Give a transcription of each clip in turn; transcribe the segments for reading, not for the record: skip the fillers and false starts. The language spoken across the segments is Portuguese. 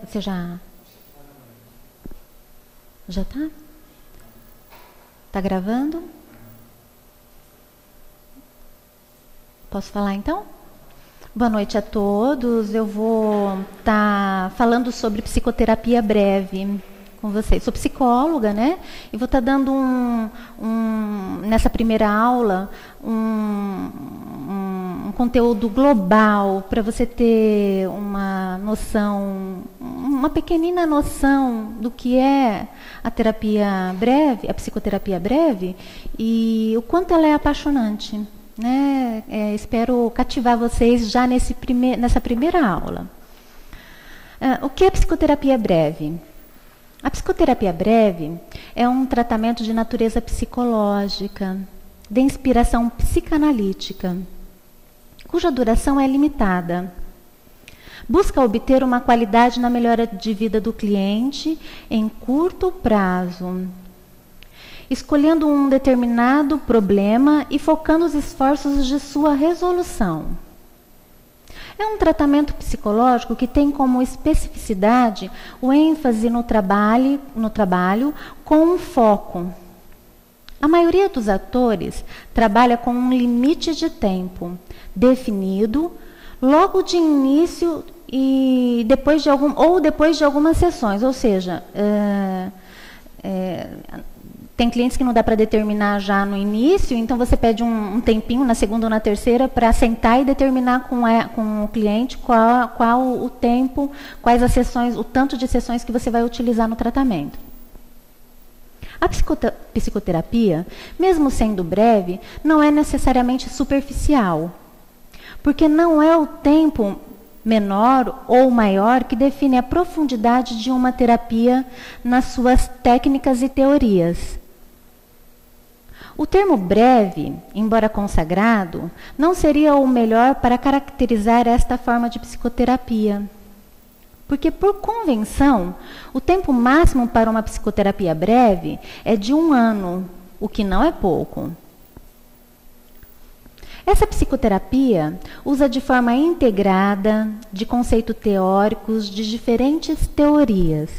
Você já tá? Tá gravando? Posso falar então? Boa noite a todos. Eu vou estar falando sobre psicoterapia breve com vocês. Sou psicóloga, né? E vou estar dando nessa primeira aula um conteúdo global para você ter uma noção, uma pequenina noção do que é a terapia breve, a psicoterapia breve e o quanto ela é apaixonante. Né? Espero cativar vocês já nessa primeira aula. O que é psicoterapia breve? A psicoterapia breve é um tratamento de natureza psicológica, de inspiração psicanalítica, cuja duração é limitada. Busca obter uma qualidade na melhora de vida do cliente em curto prazo, escolhendo um determinado problema e focando os esforços de sua resolução. É um tratamento psicológico que tem como especificidade o ênfase no trabalho com um foco. A maioria dos atores trabalha com um limite de tempo definido logo de início e depois de algumas sessões, ou seja, tem clientes que não dá para determinar já no início, então você pede um tempinho, na segunda ou na terceira, para sentar e determinar com o cliente qual o tempo, quais as sessões, o tanto de sessões que você vai utilizar no tratamento. A psicoterapia, mesmo sendo breve, não é necessariamente superficial, porque não é o tempo menor ou maior que define a profundidade de uma terapia nas suas técnicas e teorias. O termo breve, embora consagrado, não seria o melhor para caracterizar esta forma de psicoterapia. Porque, por convenção, o tempo máximo para uma psicoterapia breve é de 1 ano, o que não é pouco. Essa psicoterapia usa de forma integrada de conceitos teóricos de diferentes teorias,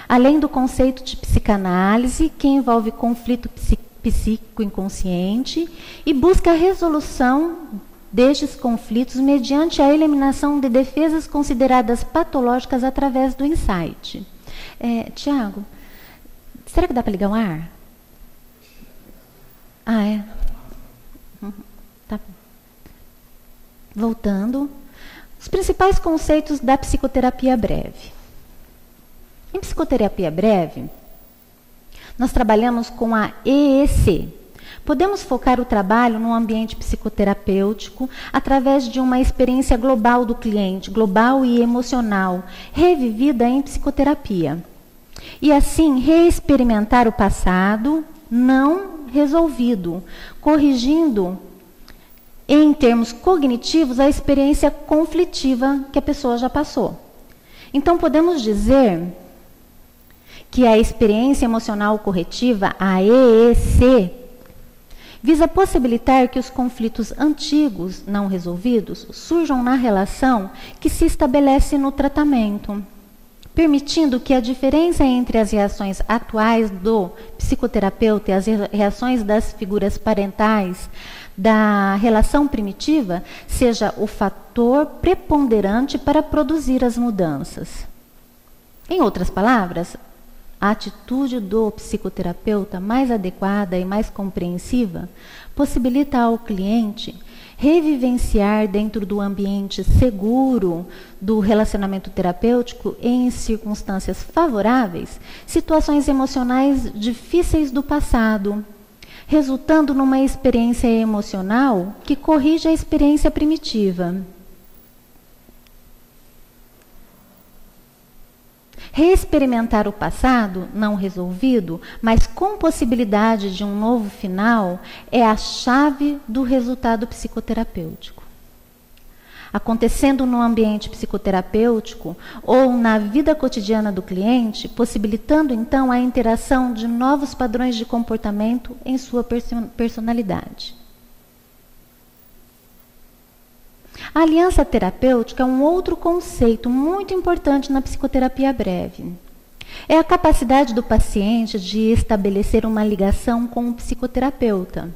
além do conceito de psicanálise, que envolve conflito psíquico inconsciente e busca a resolução destes conflitos mediante a eliminação de defesas consideradas patológicas através do insight. Tiago, será que dá para ligar o ar? Tá. Voltando, os principais conceitos da psicoterapia breve. Em psicoterapia breve, nós trabalhamos com a EEC. Podemos focar o trabalho no ambiente psicoterapêutico através de uma experiência global do cliente, global e emocional, revivida em psicoterapia. E assim, reexperimentar o passado não resolvido, corrigindo, em termos cognitivos, a experiência conflitiva que a pessoa já passou. Então, podemos dizer que a experiência emocional corretiva, a EEC, visa possibilitar que os conflitos antigos, não resolvidos, surjam na relação que se estabelece no tratamento, permitindo que a diferença entre as reações atuais do psicoterapeuta e as reações das figuras parentais da relação primitiva seja o fator preponderante para produzir as mudanças. Em outras palavras, a atitude do psicoterapeuta mais adequada e mais compreensiva possibilita ao cliente revivenciar dentro do ambiente seguro do relacionamento terapêutico em circunstâncias favoráveis, situações emocionais difíceis do passado, resultando numa experiência emocional que corrige a experiência primitiva. Reexperimentar o passado não resolvido, mas com possibilidade de um novo final, é a chave do resultado psicoterapêutico. Acontecendo no ambiente psicoterapêutico ou na vida cotidiana do cliente, possibilitando então a interação de novos padrões de comportamento em sua personalidade. A aliança terapêutica é um outro conceito muito importante na psicoterapia breve. É a capacidade do paciente de estabelecer uma ligação com o psicoterapeuta.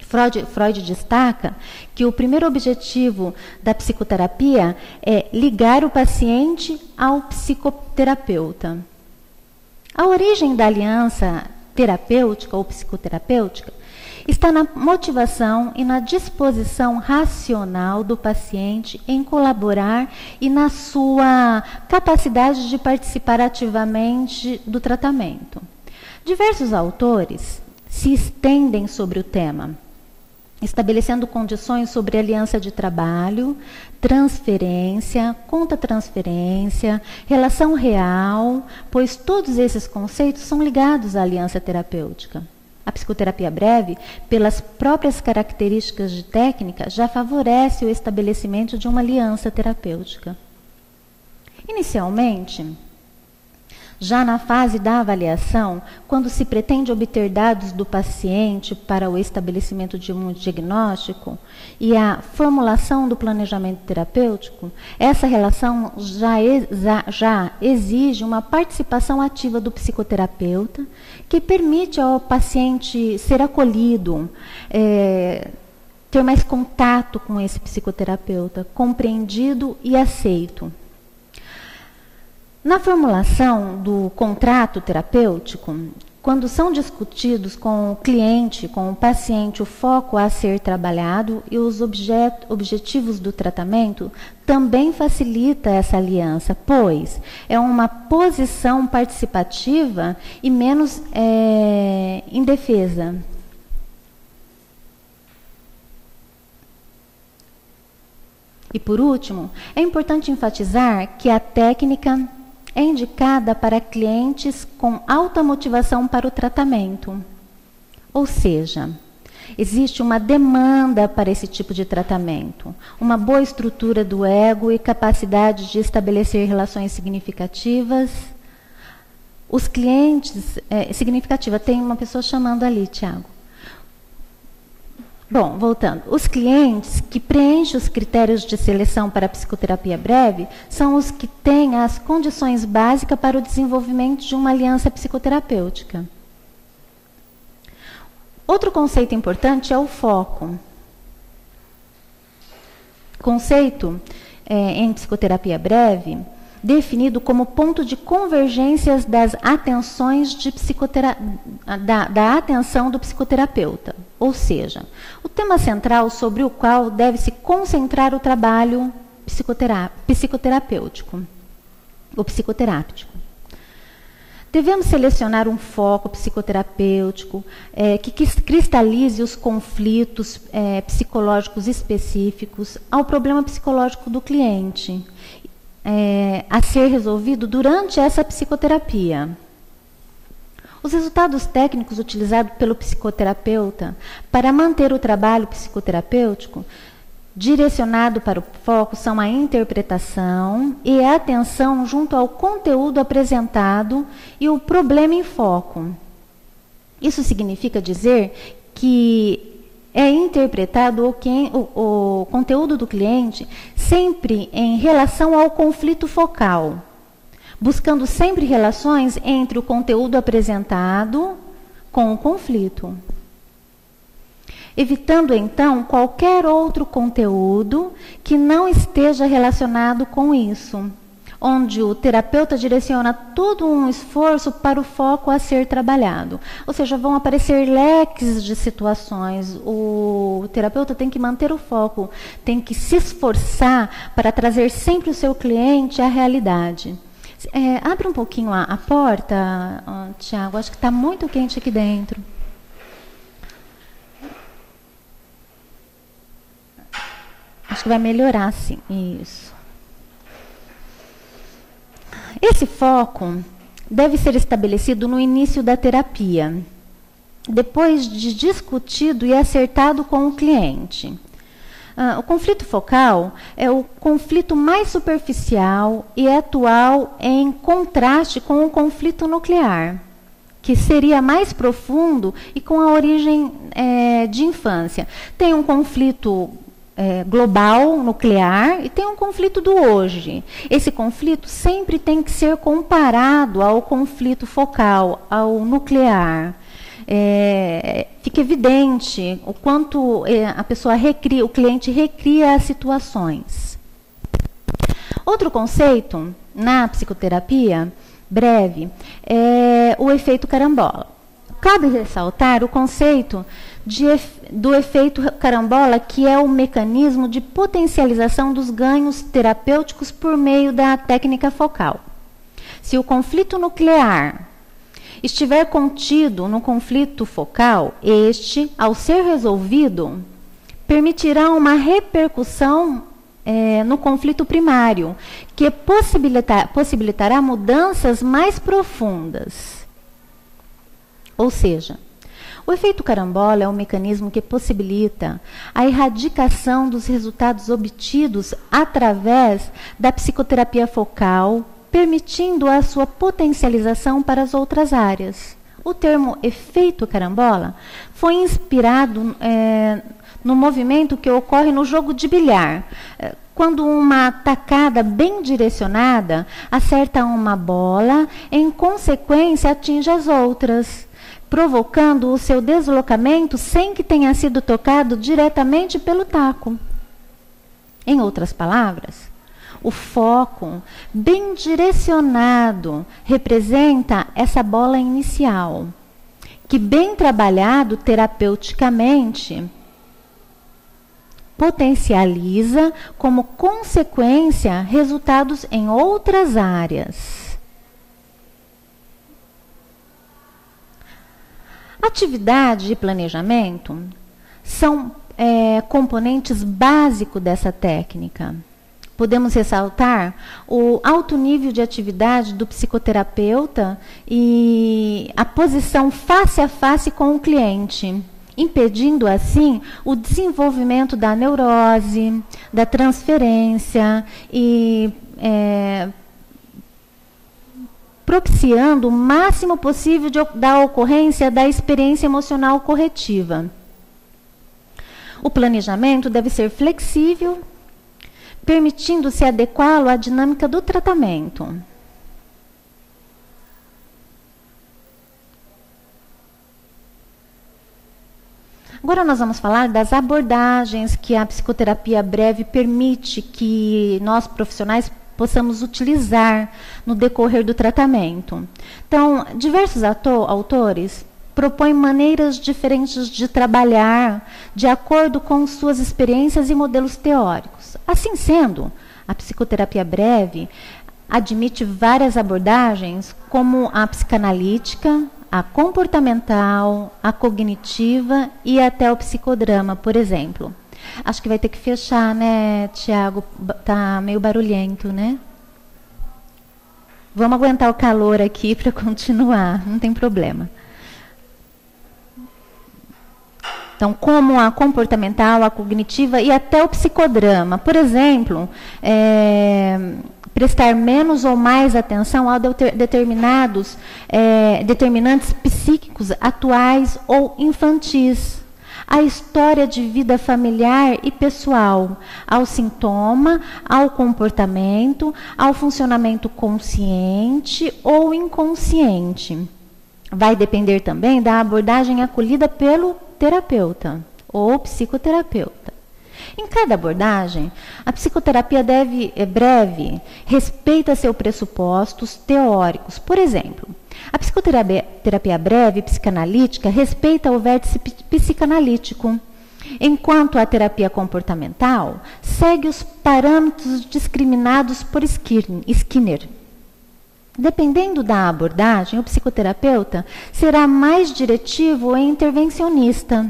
Freud destaca que o primeiro objetivo da psicoterapia é ligar o paciente ao psicoterapeuta. A origem da aliança terapêutica ou psicoterapêutica está na motivação e na disposição racional do paciente em colaborar e na sua capacidade de participar ativamente do tratamento. Diversos autores se estendem sobre o tema, estabelecendo condições sobre aliança de trabalho, transferência, contra-transferência, relação real, pois todos esses conceitos são ligados à aliança terapêutica. A psicoterapia breve, pelas próprias características de técnica, já favorece o estabelecimento de uma aliança terapêutica. Inicialmente, já na fase da avaliação, quando se pretende obter dados do paciente para o estabelecimento de um diagnóstico e a formulação do planejamento terapêutico, essa relação já exige uma participação ativa do psicoterapeuta, que permite ao paciente ser acolhido, ter mais contato com esse psicoterapeuta, compreendido e aceito. Na formulação do contrato terapêutico, quando são discutidos com o cliente, com o paciente, o foco a ser trabalhado e os objetivos do tratamento, também facilita essa aliança, pois é uma posição participativa e menos indefesa. E por último, é importante enfatizar que a técnica é indicada para clientes com alta motivação para o tratamento. Ou seja, existe uma demanda para esse tipo de tratamento, uma boa estrutura do ego e capacidade de estabelecer relações significativas. Os clientes, significativa, tem uma pessoa chamando ali, Tiago. Bom, voltando. Os clientes que preenchem os critérios de seleção para a psicoterapia breve são os que têm as condições básicas para o desenvolvimento de uma aliança psicoterapêutica. Outro conceito importante é o foco. Conceito em psicoterapia breve, definido como ponto de convergências das atenções da atenção do psicoterapeuta. Ou seja, o tema central sobre o qual deve se concentrar o trabalho psicoterapêutico, ou psicoterápico. Devemos selecionar um foco psicoterapêutico que cristalize os conflitos psicológicos específicos ao problema psicológico do cliente, a ser resolvido durante essa psicoterapia. Os resultados técnicos utilizados pelo psicoterapeuta para manter o trabalho psicoterapêutico direcionado para o foco são a interpretação e a atenção junto ao conteúdo apresentado e o problema em foco. Isso significa dizer que é interpretado o conteúdo do cliente sempre em relação ao conflito focal, buscando sempre relações entre o conteúdo apresentado com o conflito. Evitando, então, qualquer outro conteúdo que não esteja relacionado com isso, onde o terapeuta direciona todo um esforço para o foco a ser trabalhado. Ou seja, vão aparecer leques de situações. O terapeuta tem que manter o foco, tem que se esforçar para trazer sempre o seu cliente à realidade. Abre um pouquinho a porta, Tiago, acho que está muito quente aqui dentro. Acho que vai melhorar, sim. Isso. Esse foco deve ser estabelecido no início da terapia, depois de discutido e acertado com o cliente. O conflito focal é o conflito mais superficial e atual em contraste com o conflito nuclear, que seria mais profundo e com a origem de infância. Tem um conflito global, nuclear, e tem um conflito do hoje. Esse conflito sempre tem que ser comparado ao conflito focal, ao nuclear. Fica evidente o quanto o cliente recria as situações. Outro conceito na psicoterapia breve é o efeito carambola. Cabe ressaltar o conceito do efeito carambola, que é o mecanismo de potencialização dos ganhos terapêuticos por meio da técnica focal. Se o conflito nuclear estiver contido no conflito focal, este, ao ser resolvido, permitirá uma repercussão no conflito primário, que possibilitará mudanças mais profundas. Ou seja, o efeito carambola é um mecanismo que possibilita a erradicação dos resultados obtidos através da psicoterapia focal, permitindo a sua potencialização para as outras áreas. O termo efeito carambola foi inspirado no movimento que ocorre no jogo de bilhar, quando uma tacada bem direcionada acerta uma bola, em consequência atinge as outras, provocando o seu deslocamento sem que tenha sido tocado diretamente pelo taco. Em outras palavras, o foco bem direcionado representa essa bola inicial, que, bem trabalhado terapeuticamente, potencializa como consequência resultados em outras áreas. Atividade e planejamento são componentes básicos dessa técnica. Podemos ressaltar o alto nível de atividade do psicoterapeuta e a posição face a face com o cliente, impedindo assim o desenvolvimento da neurose, da transferência e propiciando o máximo possível da ocorrência da experiência emocional corretiva. O planejamento deve ser flexível, permitindo-se adequá-lo à dinâmica do tratamento. Agora nós vamos falar das abordagens que a psicoterapia breve permite que nós profissionais possamos utilizar no decorrer do tratamento. Então, diversos autores propõem maneiras diferentes de trabalhar de acordo com suas experiências e modelos teóricos. Assim sendo, a psicoterapia breve admite várias abordagens, como a psicanalítica, a comportamental, a cognitiva e até o psicodrama, por exemplo. Acho que vai ter que fechar, né, Tiago? Tá meio barulhento, né? Vamos aguentar o calor aqui para continuar, não tem problema. Então, como a comportamental, a cognitiva e até o psicodrama. Por exemplo, prestar menos ou mais atenção a determinantes psíquicos atuais ou infantis, à história de vida familiar e pessoal, ao sintoma, ao comportamento, ao funcionamento consciente ou inconsciente. Vai depender também da abordagem acolhida pelo terapeuta ou psicoterapeuta. Em cada abordagem, a psicoterapia breve respeita seus pressupostos teóricos. Por exemplo, a psicoterapia breve psicanalítica respeita o vértice psicanalítico, enquanto a terapia comportamental segue os parâmetros discriminados por Skinner. Dependendo da abordagem, o psicoterapeuta será mais diretivo ou intervencionista.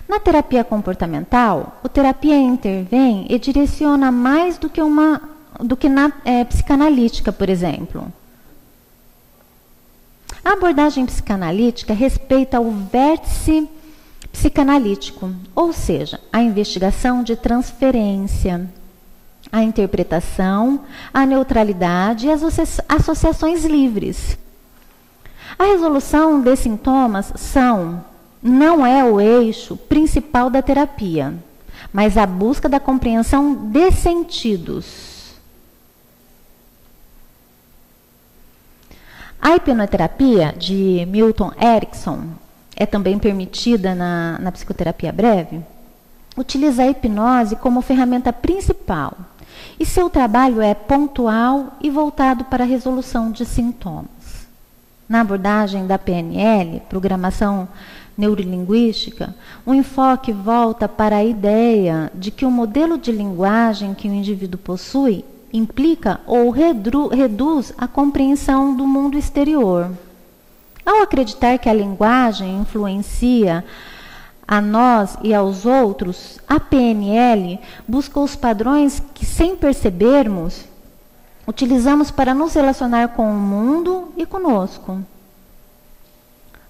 Na terapia comportamental, o terapia intervém e direciona mais do que na psicanalítica, por exemplo. A abordagem psicanalítica respeita o vértice psicanalítico, ou seja, a investigação de transferência, a interpretação, a neutralidade e as associações livres. A resolução de sintomas não é o eixo principal da terapia, mas a busca da compreensão de sentidos. A hipnoterapia de Milton Erickson é também permitida na psicoterapia breve. Utiliza a hipnose como ferramenta principal e seu trabalho é pontual e voltado para a resolução de sintomas. Na abordagem da PNL, Programação Neurolinguística, o enfoque volta para a ideia de que o modelo de linguagem que o indivíduo possui implica ou reduz a compreensão do mundo exterior. Ao acreditar que a linguagem influencia a nós e aos outros, a PNL busca os padrões que, sem percebermos, utilizamos para nos relacionar com o mundo e conosco.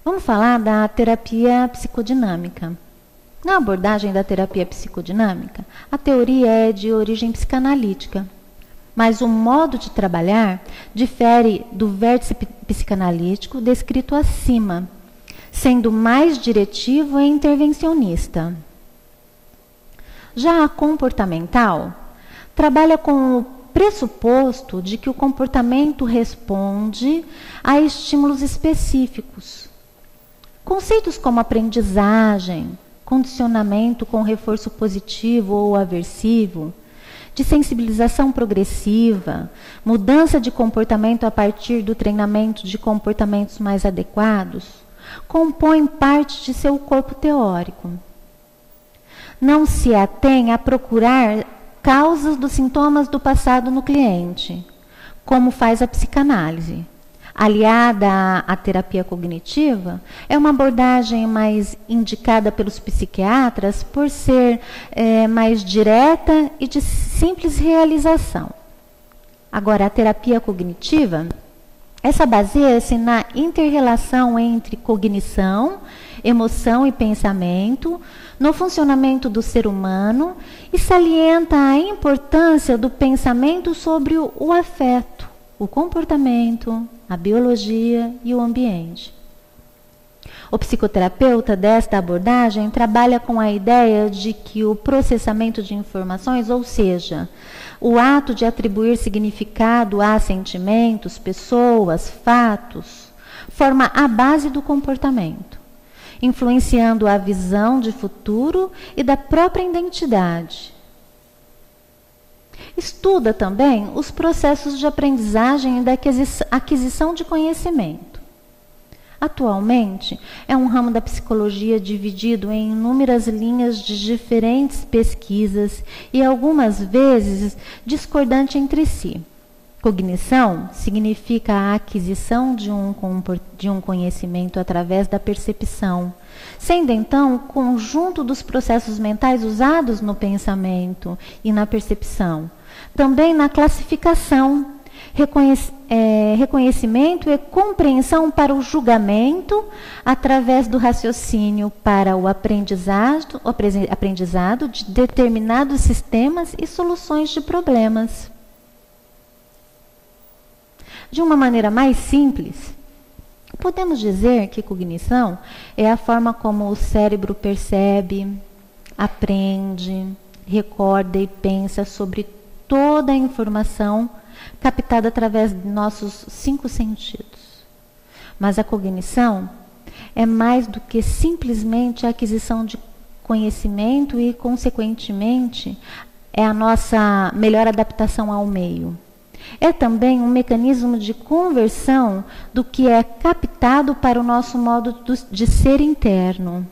Vamos falar da terapia psicodinâmica. Na abordagem da terapia psicodinâmica, a teoria é de origem psicanalítica, mas o modo de trabalhar difere do vértice psicanalítico descrito acima, sendo mais diretivo e intervencionista. Já a comportamental trabalha com o pressuposto de que o comportamento responde a estímulos específicos. Conceitos como aprendizagem, condicionamento com reforço positivo ou aversivo, de sensibilização progressiva, mudança de comportamento a partir do treinamento de comportamentos mais adequados, compõem parte de seu corpo teórico. Não se atém a procurar causas dos sintomas do passado no cliente, como faz a psicanálise. Aliada à terapia cognitiva, é uma abordagem mais indicada pelos psiquiatras por ser mais direta e de simples realização. Agora, a terapia cognitiva, essa baseia-se na inter-relação entre cognição, emoção e pensamento, no funcionamento do ser humano e salienta a importância do pensamento sobre o afeto, o comportamento, a biologia e o ambiente. O psicoterapeuta desta abordagem trabalha com a ideia de que o processamento de informações, ou seja, o ato de atribuir significado a sentimentos, pessoas, fatos, forma a base do comportamento, influenciando a visão de futuro e da própria identidade. Estuda também os processos de aprendizagem e da aquisição de conhecimento. Atualmente, é um ramo da psicologia dividido em inúmeras linhas de diferentes pesquisas e algumas vezes discordante entre si. Cognição significa a aquisição de um conhecimento através da percepção, sendo então o conjunto dos processos mentais usados no pensamento e na percepção. Também na classificação, reconhecimento e compreensão para o julgamento através do raciocínio para o aprendizado de determinados sistemas e soluções de problemas. De uma maneira mais simples, podemos dizer que cognição é a forma como o cérebro percebe, aprende, recorda e pensa sobre toda a informação captada através de nossos 5 sentidos. Mas a cognição é mais do que simplesmente a aquisição de conhecimento e, consequentemente, é a nossa melhor adaptação ao meio. É também um mecanismo de conversão do que é captado para o nosso modo de ser interno.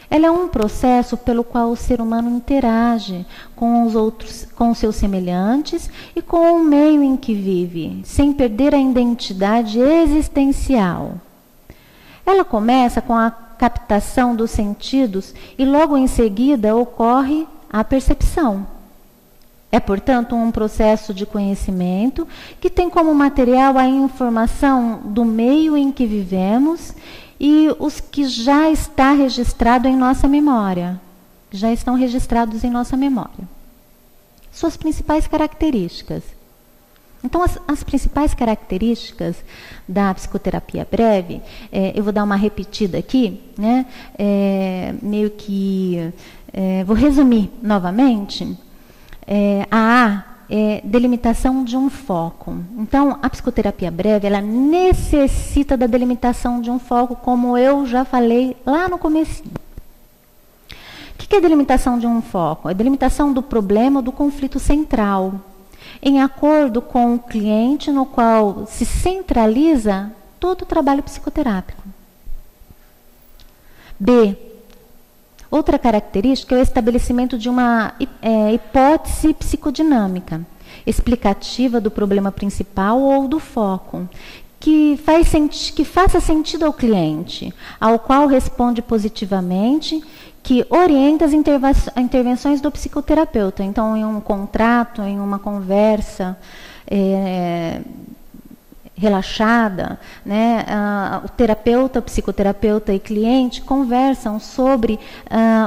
Ela é um processo pelo qual o ser humano interage com os outros, com seus semelhantes e com o meio em que vive, sem perder a identidade existencial. Ela começa com a captação dos sentidos e logo em seguida ocorre a percepção. É, portanto, um processo de conhecimento que tem como material a informação do meio em que vivemos e os que já está registrado em nossa memória, já estão registrados em nossa memória. Suas principais características. Então, as principais características da psicoterapia breve, eu vou dar uma repetida aqui, né? Meio que vou resumir novamente. A é delimitação de um foco. Então, a psicoterapia breve, ela necessita da delimitação de um foco, como eu já falei lá no comecinho. O que é delimitação de um foco? É delimitação do problema ou do conflito central, em acordo com o cliente, no qual se centraliza todo o trabalho psicoterápico. B. Outra característica é o estabelecimento de uma hipótese psicodinâmica, explicativa do problema principal ou do foco, que faça sentido ao cliente, ao qual responde positivamente, que orienta as intervenções do psicoterapeuta. Então, em um contrato, em uma conversa relaxada, né, o terapeuta, o psicoterapeuta e cliente conversam sobre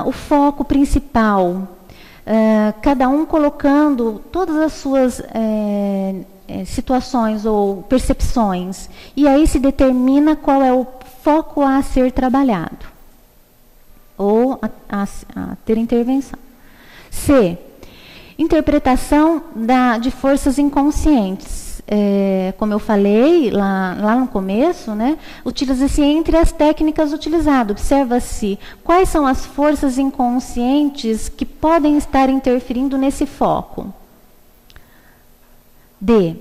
o foco principal, cada um colocando todas as suas situações ou percepções, e aí se determina qual é o foco a ser trabalhado, ou a ter intervenção. C. Interpretação de forças inconscientes. Como eu falei lá no começo, né, utiliza-se entre as técnicas utilizadas, observa-se quais são as forças inconscientes que podem estar interferindo nesse foco. D.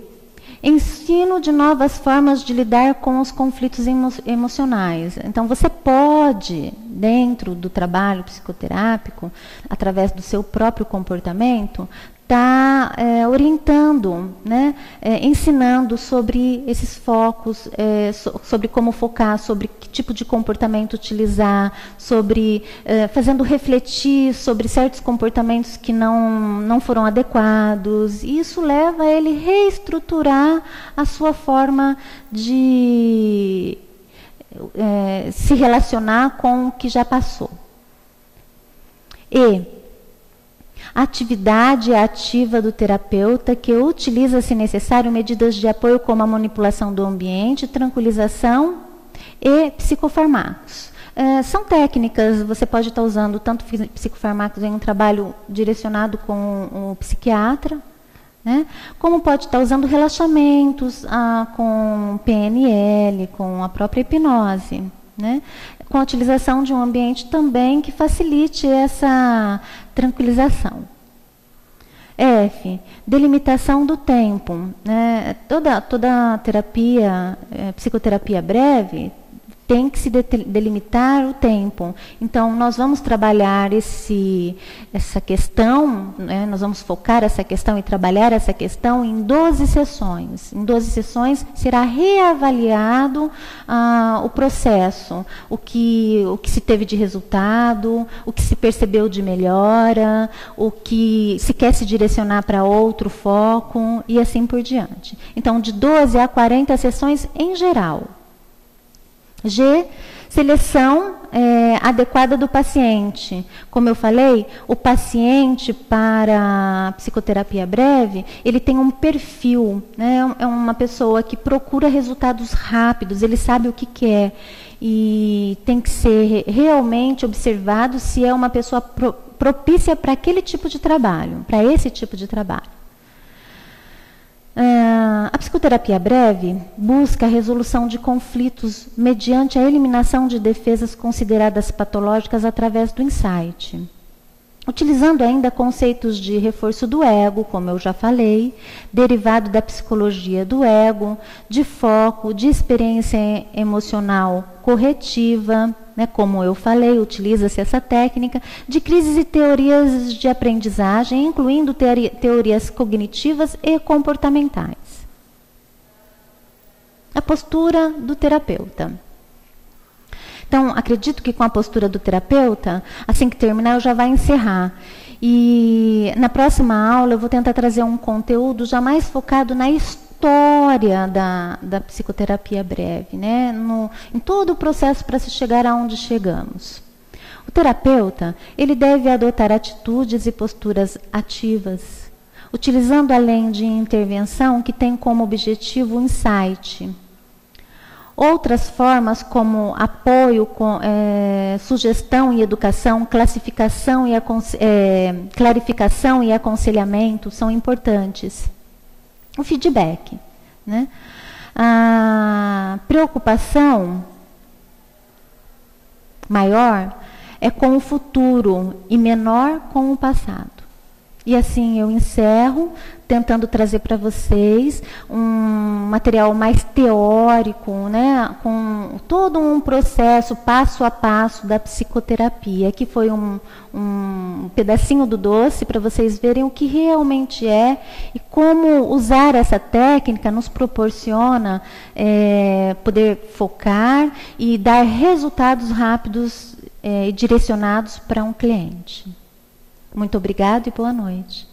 Ensino de novas formas de lidar com os conflitos emocionais. Então, você pode, dentro do trabalho psicoterápico, através do seu próprio comportamento, está orientando, né, ensinando sobre esses focos, sobre como focar, sobre que tipo de comportamento utilizar, sobre fazendo refletir sobre certos comportamentos que não foram adequados. E isso leva a ele reestruturar a sua forma de se relacionar com o que já passou. E atividade ativa do terapeuta, que utiliza, se necessário, medidas de apoio como a manipulação do ambiente, tranquilização e psicofármacos. São técnicas, você pode estar usando tanto psicofármacos em um trabalho direcionado com o psiquiatra, né, como pode estar usando relaxamentos com PNL, com a própria hipnose, né, com a utilização de um ambiente também que facilite essa tranquilização. F. Delimitação do tempo. Né? Toda terapia, psicoterapia breve, tem que se delimitar o tempo. Então, nós vamos trabalhar essa questão, né? Nós vamos focar essa questão e trabalhar essa questão em 12 sessões. Em 12 sessões será reavaliado o processo, o que se teve de resultado, o que se percebeu de melhora, o que se quer se direcionar para outro foco e assim por diante. Então, de 12 a 40 sessões em geral. G. Seleção adequada do paciente. Como eu falei, o paciente para a psicoterapia breve, ele tem um perfil, né? É uma pessoa que procura resultados rápidos, ele sabe o que quer e tem que ser realmente observado se é uma pessoa propícia para aquele tipo de trabalho, para esse tipo de trabalho. A psicoterapia breve busca a resolução de conflitos mediante a eliminação de defesas consideradas patológicas através do insight. Utilizando ainda conceitos de reforço do ego, como eu já falei, derivado da psicologia do ego, de foco, de experiência emocional corretiva, né, como eu falei, utiliza-se essa técnica, de crises e teorias de aprendizagem, incluindo teorias cognitivas e comportamentais. A postura do terapeuta. Então, acredito que com a postura do terapeuta, assim que terminar, eu já vou encerrar. E na próxima aula eu vou tentar trazer um conteúdo já mais focado na história da psicoterapia breve, né? Em todo o processo para se chegar aonde chegamos. O terapeuta, ele deve adotar atitudes e posturas ativas, utilizando além de intervenção que tem como objetivo o insight. Outras formas, como apoio, sugestão e educação, clarificação e aconselhamento, são importantes. O feedback, né? A preocupação maior é com o futuro e menor com o passado. E assim eu encerro, tentando trazer para vocês um material mais teórico, né, com todo um processo passo a passo da psicoterapia, que foi um pedacinho do doce para vocês verem o que realmente é e como usar essa técnica nos proporciona poder focar e dar resultados rápidos e direcionados para um cliente. Muito obrigada e boa noite.